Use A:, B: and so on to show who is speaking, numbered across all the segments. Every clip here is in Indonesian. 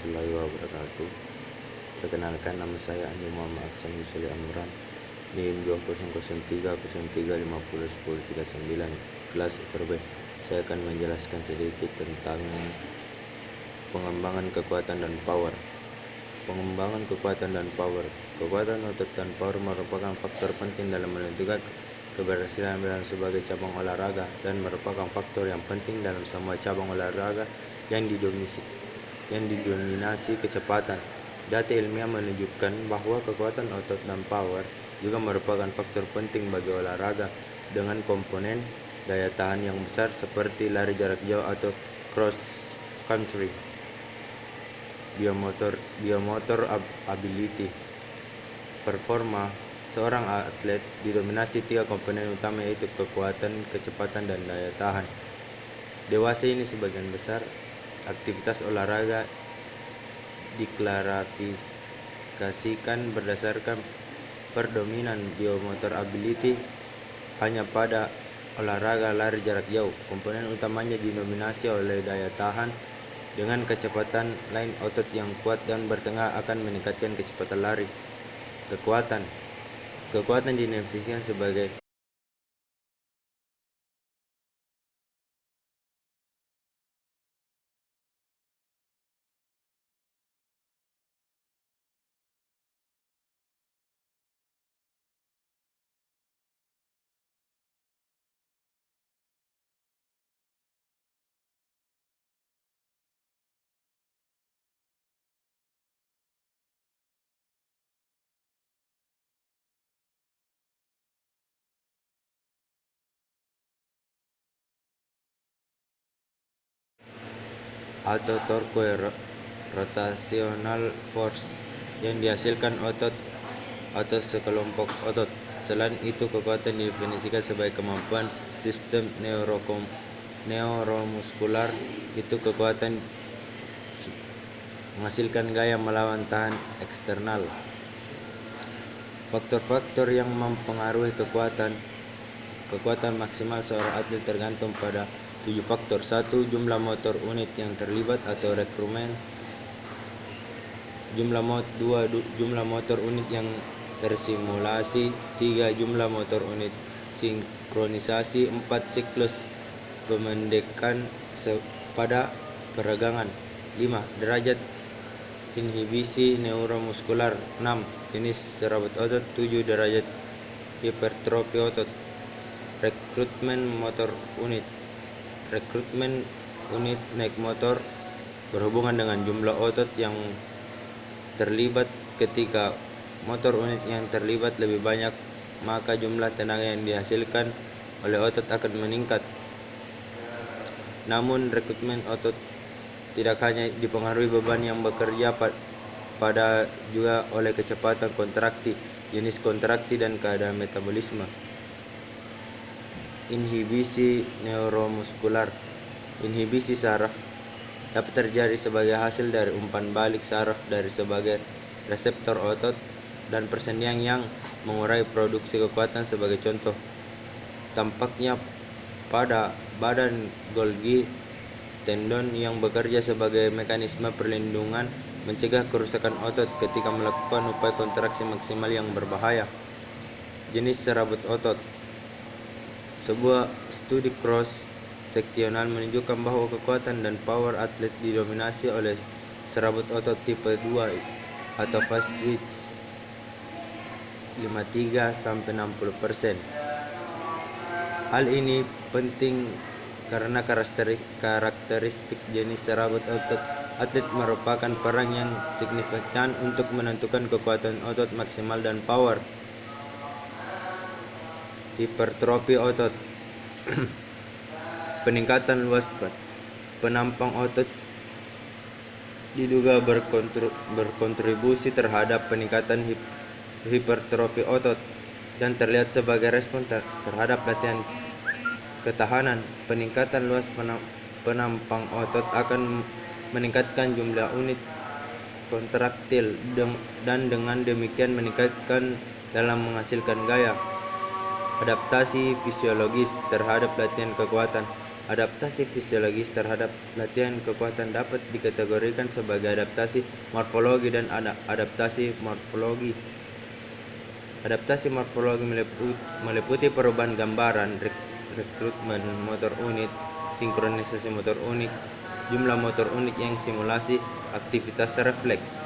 A: warahmatullahi wabarakatuh. Perkenalkan, nama saya Andi Muhammad Aksan Yusuli Amran, NIM 2003 kelas IPR B. Saya akan menjelaskan sedikit tentang pengembangan kekuatan dan power. Pengembangan kekuatan dan power. Kekuatan otot dan power merupakan faktor penting dalam menentukan keberhasilan dalam sebagai cabang olahraga dan merupakan faktor yang penting dalam semua cabang olahraga yang didominasi kecepatan. Data ilmiah menunjukkan bahwa kekuatan otot dan power juga merupakan faktor penting bagi olahraga dengan komponen daya tahan yang besar seperti lari jarak jauh atau cross country. Biomotor ability. Performa seorang atlet didominasi 3 komponen utama, yaitu kekuatan, kecepatan, dan daya tahan. Dewasa ini sebagian besar aktivitas olahraga diklasifikasikan berdasarkan predominan biomotor ability. Hanya pada olahraga lari jarak jauh, komponen utamanya didominasi oleh daya tahan. Dengan kecepatan lain, otot yang kuat dan bertengah akan meningkatkan kecepatan lari. Kekuatan didefinisikan sebagai atau torque rotational force yang dihasilkan otot atau sekelompok otot. Selain itu, kekuatan didefinisikan sebagai kemampuan sistem neuromuskular, itu kekuatan menghasilkan gaya melawan tahan eksternal. Faktor-faktor yang mempengaruhi kekuatan maksimal seorang atlet tergantung pada 7 faktor. 1. Jumlah motor unit yang terlibat atau rekrutmen. 2. Jumlah motor unit yang tersimulasi. 3. Jumlah motor unit sinkronisasi. 4. Siklus pemendekan pada peragangan. 5. Derajat inhibisi neuromuskular. 6. Jenis serabut otot. 7. Derajat hipertrofi otot. Rekrutmen motor unit. Rekrutmen unit naik motor berhubungan dengan jumlah otot yang terlibat. Ketika motor unit yang terlibat lebih banyak, maka jumlah tenaga yang dihasilkan oleh otot akan meningkat. Namun, rekrutmen otot tidak hanya dipengaruhi beban yang bekerja pada juga oleh kecepatan kontraksi, jenis kontraksi, dan keadaan metabolisme. Inhibisi neuromuskular. Inhibisi saraf dapat terjadi sebagai hasil dari umpan balik saraf dari sebagai reseptor otot dan persendian yang mengurai produksi kekuatan. Sebagai contoh, tampaknya pada badan Golgi tendon yang bekerja sebagai mekanisme perlindungan mencegah kerusakan otot ketika melakukan upaya kontraksi maksimal yang berbahaya. Jenis serabut otot. Sebuah studi cross seksional menunjukkan bahwa kekuatan dan power atlet didominasi oleh serabut otot tipe 2 atau fast twitch 53-60%. Hal ini penting karena karakteristik jenis serabut otot atlet merupakan peran yang signifikan untuk menentukan kekuatan otot maksimal dan power. Hipertrofi otot. Peningkatan luas penampang otot diduga berkontribusi terhadap peningkatan hipertrofi otot dan terlihat sebagai respon terhadap latihan ketahanan. Peningkatan luas penampang otot akan meningkatkan jumlah unit kontraktil dan dengan demikian meningkatkan dalam menghasilkan gaya. Adaptasi fisiologis terhadap latihan kekuatan. Adaptasi fisiologis terhadap latihan kekuatan dapat dikategorikan sebagai adaptasi morfologi dan adaptasi morfologi. Adaptasi morfologi meliputi perubahan gambaran, rekrutmen motor unit, sinkronisasi motor unit, jumlah motor unit yang simulasi, aktivitas refleks.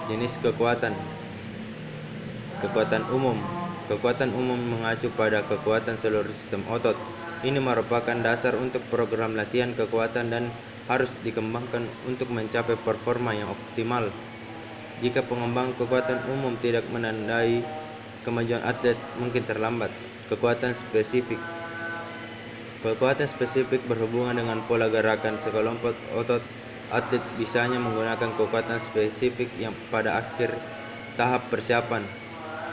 A: Jenis kekuatan. Kekuatan umum. Kekuatan umum mengacu pada kekuatan seluruh sistem otot. Ini merupakan dasar untuk program latihan kekuatan dan harus dikembangkan untuk mencapai performa yang optimal. Jika pengembangan kekuatan umum tidak menandai kemajuan atlet, mungkin terlambat. Kekuatan spesifik. Kekuatan spesifik berhubungan dengan pola gerakan sekelompok otot. Atlet bisanya menggunakan kekuatan spesifik yang pada akhir tahap persiapan.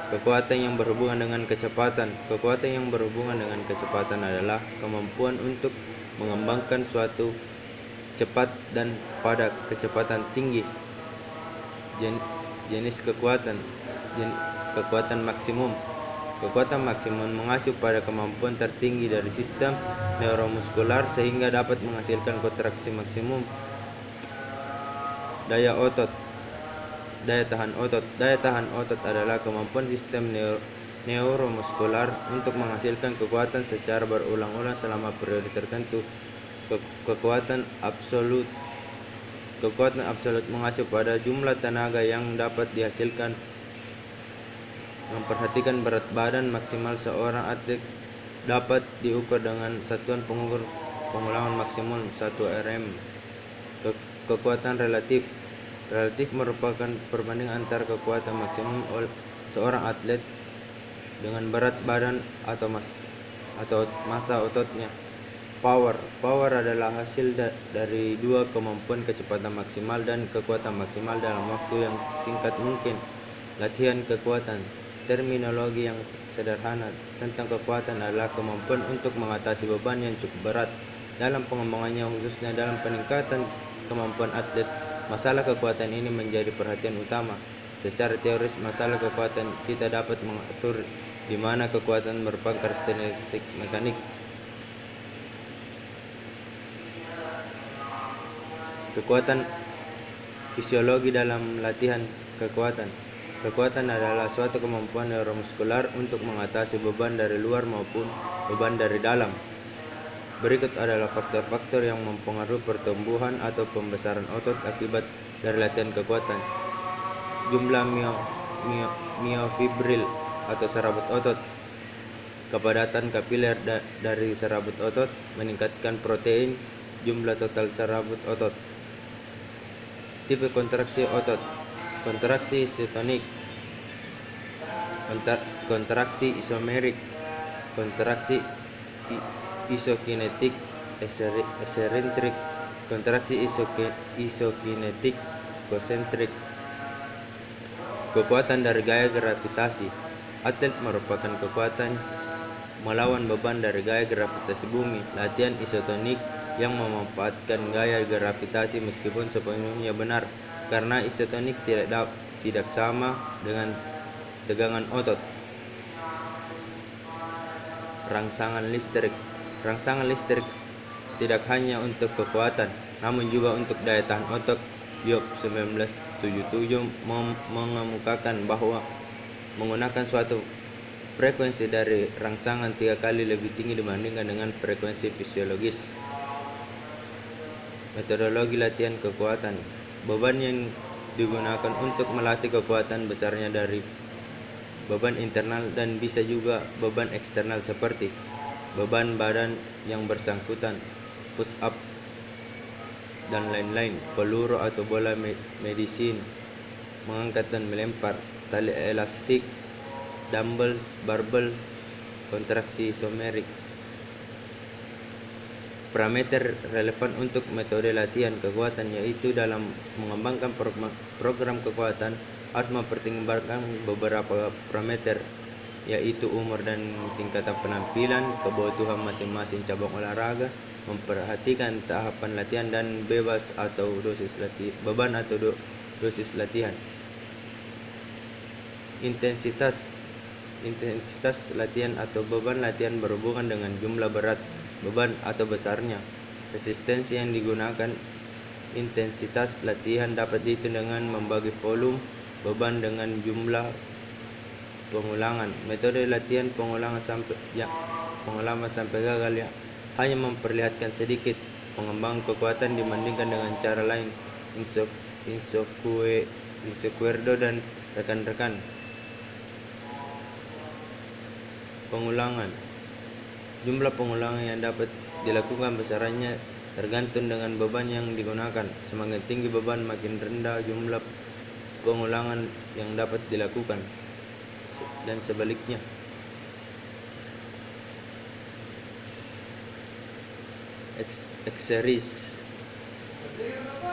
A: Kekuatan yang berhubungan dengan kecepatan. Kekuatan yang berhubungan dengan kecepatan adalah kemampuan untuk mengembangkan suatu cepat dan pada kecepatan tinggi. Jenis kekuatan. Kekuatan maksimum. Kekuatan maksimum mengacu pada kemampuan tertinggi dari sistem neuromuskular sehingga dapat menghasilkan kontraksi maksimum. Daya otot. Daya tahan otot. Daya tahan otot adalah kemampuan sistem neuromuskular untuk menghasilkan kekuatan secara berulang-ulang selama periode tertentu. Kekuatan absolut. Kekuatan absolut mengacu pada jumlah tenaga yang dapat dihasilkan. Memperhatikan berat badan maksimal seorang atlet dapat diukur dengan satuan pengukur pengulangan maksimum 1 RM. Kekuatan relatif. Relatif merupakan perbandingan antara kekuatan maksimum seorang atlet dengan berat badan atau massa ototnya. Power adalah hasil dari dua kemampuan kecepatan maksimal dan kekuatan maksimal dalam waktu yang singkat mungkin. Latihan kekuatan. Terminologi yang sederhana tentang kekuatan adalah kemampuan untuk mengatasi beban yang cukup berat. Dalam pengembangannya, khususnya dalam peningkatan kemampuan atlet, masalah kekuatan ini menjadi perhatian utama. Secara teoris, masalah kekuatan kita dapat mengatur di mana kekuatan merupakan karakteristik mekanik. Kekuatan fisiologi dalam latihan kekuatan. Kekuatan adalah suatu kemampuan neuromuskular untuk mengatasi beban dari luar maupun beban dari dalam. Berikut adalah faktor-faktor yang mempengaruhi pertumbuhan atau pembesaran otot akibat dari latihan kekuatan. Jumlah miofibril atau serabut otot. Kepadatan kapiler dari serabut otot meningkatkan protein. Jumlah total serabut otot. Tipe kontraksi otot. Kontraksi isotonik. Kontraksi isomerik. Kontraksi isokinetik, esentrik, kontraksi isokinetik, konsentrik. Kekuatan dari gaya gravitasi. Atlet merupakan kekuatan melawan beban dari gaya gravitasi bumi. Latihan isotonik yang memanfaatkan gaya gravitasi meskipun sepenuhnya benar, karena isotonik tidak sama dengan tegangan otot. Rangsangan listrik. Rangsangan listrik tidak hanya untuk kekuatan, namun juga untuk daya tahan otot. Biop 1977 mengemukakan bahwa menggunakan suatu frekuensi dari rangsangan 3 kali lebih tinggi dibandingkan dengan frekuensi fisiologis. Metodologi latihan kekuatan. Beban yang digunakan untuk melatih kekuatan besarnya dari beban internal dan bisa juga beban eksternal seperti beban badan yang bersangkutan, push up, dan lain-lain. Peluru atau bola medisin, mengangkat dan melempar, tali elastik, dumbbells, barbel, kontraksi isomerik. Parameter relevan untuk metode latihan kekuatan yaitu dalam mengembangkan program kekuatan harus mempertimbangkan beberapa parameter, yaitu umur dan tingkatan penampilan, kebutuhan masing-masing cabang olahraga, memperhatikan tahapan latihan dan bebas atau dosis beban atau dosis latihan. Intensitas latihan atau beban latihan berhubungan dengan jumlah berat beban atau besarnya. Resistensi yang digunakan. Intensitas latihan dapat dihitung dengan membagi volume beban dengan jumlah pengulangan. Metode latihan pengulangan sampai gagal ya hanya memperlihatkan sedikit pengembangan kekuatan dibandingkan dengan cara lain. Insocuerdo dan rekan-rekan. Pengulangan. Jumlah pengulangan yang dapat dilakukan besarannya tergantung dengan beban yang digunakan. Semakin tinggi beban, makin rendah jumlah pengulangan yang dapat dilakukan, dan sebaliknya. Exercise.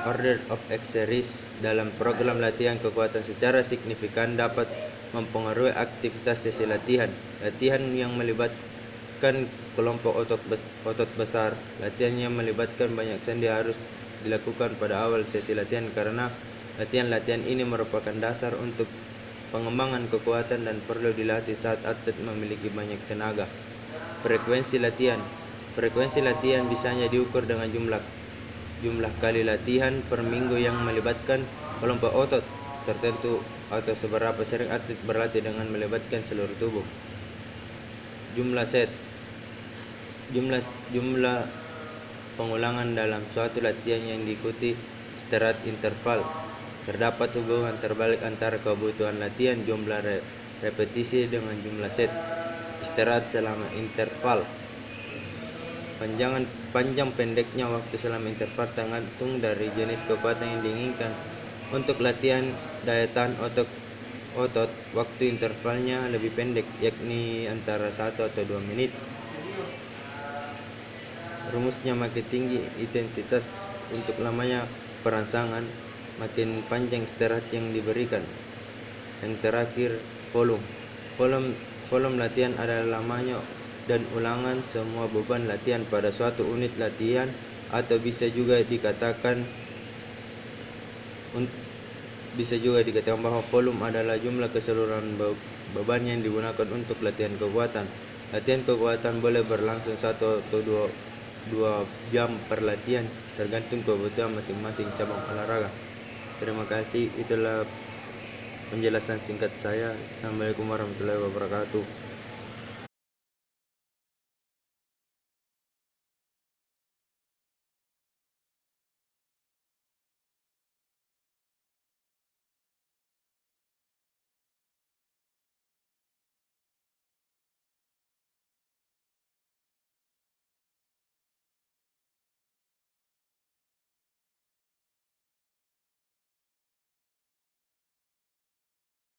A: Order of exercise dalam program latihan kekuatan secara signifikan dapat mempengaruhi aktivitas sesi latihan. Latihan yang melibatkan kelompok otot besar. Latihan yang melibatkan banyak sendi harus dilakukan pada awal sesi latihan karena latihan-latihan ini merupakan dasar untuk pengembangan kekuatan dan perlu dilatih saat atlet memiliki banyak tenaga. Frekuensi latihan. Frekuensi latihan bisanya diukur dengan jumlah kali latihan per minggu yang melibatkan kelompok otot tertentu atau seberapa sering atlet berlatih dengan melibatkan seluruh tubuh. Jumlah set. Jumlah pengulangan dalam suatu latihan yang diikuti istirahat interval. Terdapat hubungan terbalik antara kebutuhan latihan, jumlah repetisi dengan jumlah set istirahat selama interval. Panjang pendeknya waktu selama interval tergantung dari jenis kekuatan yang diinginkan. Untuk latihan daya tahan otot, waktu intervalnya lebih pendek, yakni antara 1 atau 2 menit. Rumusnya, makin tinggi intensitas untuk lamanya perangsangan, makin panjang istirahat yang diberikan. Yang terakhir, volume latihan adalah lamanya dan ulangan semua beban latihan pada suatu unit latihan, atau bisa juga dikatakan bahwa volume adalah jumlah keseluruhan beban yang digunakan untuk latihan kekuatan. Latihan kekuatan boleh berlangsung 1 atau 2 jam per latihan, tergantung kebutuhan masing-masing cabang olahraga. Terima kasih, itulah penjelasan singkat saya. Assalamualaikum warahmatullahi wabarakatuh.